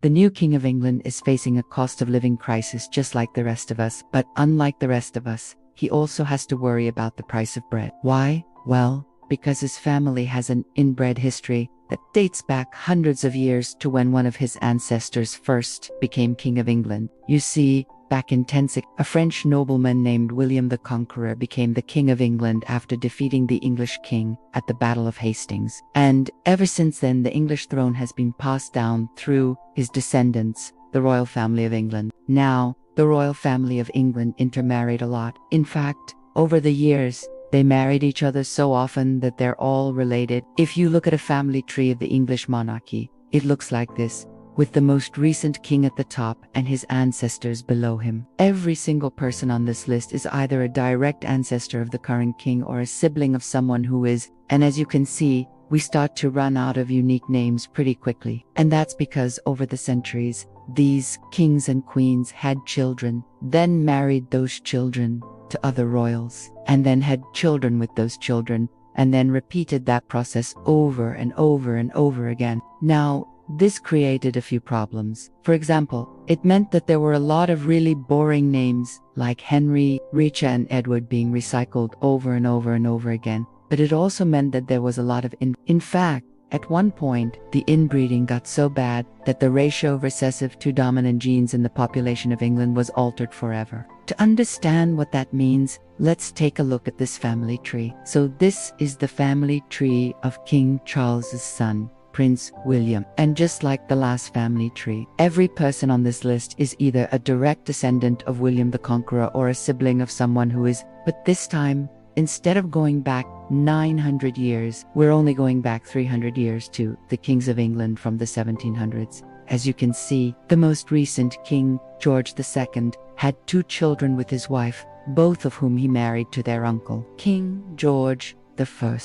The new King of England is facing a cost of living crisis just like the rest of us, but unlike the rest of us, he also has to worry about the price of bread. Why? Well, because his family has an inbred history that dates back hundreds of years to when one of his ancestors first became King of England. You see, back in 1060, a French nobleman named William the Conqueror became the King of England after defeating the English king at the Battle of Hastings. And ever since then, the English throne has been passed down through his descendants, the royal family of England. Now, the royal family of England intermarried a lot. In fact, over the years, they married each other so often that they're all related. If you look at a family tree of the English monarchy, it looks like this, with the most recent king at the top and his ancestors below him. Every single person on this list is either a direct ancestor of the current king or a sibling of someone who is, and as you can see, we start to run out of unique names pretty quickly. And that's because over the centuries, these kings and queens had children, then married those children to other royals, and then had children with those children, and then repeated that process over and over and over again. Now, this created a few problems. For example, it meant that there were a lot of really boring names like Henry, Richa, and Edward being recycled over and over and over again. But it also meant that there was a lot of In fact, at one point, the inbreeding got so bad that the ratio of recessive to dominant genes in the population of England was altered forever. To understand what that means, let's take a look at this family tree. So this is the family tree of King Charles's son, Prince William. And just like the last family tree, every person on this list is either a direct descendant of William the Conqueror or a sibling of someone who is, but this time, instead of going back 900 years, we're only going back 300 years to the kings of England from the 1700s. As you can see, the most recent King, George II, had 2 children with his wife, both of whom he married to their uncle, King George I.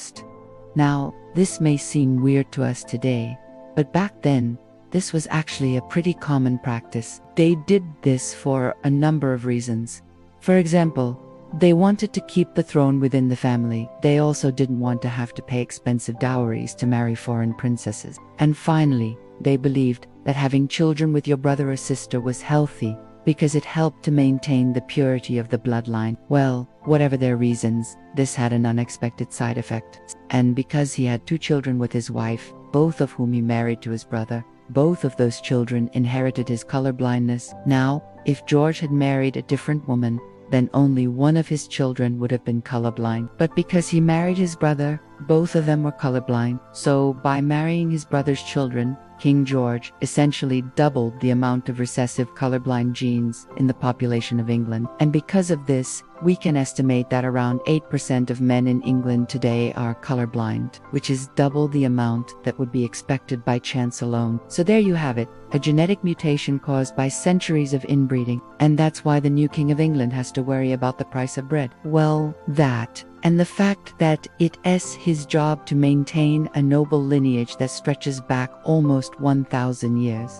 Now, this may seem weird to us today, but back then, this was actually a pretty common practice. They did this for a number of reasons. For example, they wanted to keep the throne within the family. They also didn't want to have to pay expensive dowries to marry foreign princesses. And finally, they believed that having children with your brother or sister was healthy because it helped to maintain the purity of the bloodline. Well, whatever their reasons, this had an unexpected side effect. And because he had 2 children with his wife, both of whom he married to his brother, both of those children inherited his color blindness. Now, if George had married a different woman, then only one of his children would have been colorblind. But because he married his brother, both of them were colorblind. So by marrying his brother's children, King George essentially doubled the amount of recessive colorblind genes in the population of England. And because of this, we can estimate that around 8% of men in England today are colorblind, which is double the amount that would be expected by chance alone. So there you have it, a genetic mutation caused by centuries of inbreeding. And that's why the new King of England has to worry about the price of bread. Well, that, and the fact that it is his job to maintain a noble lineage that stretches back almost 1,000 years.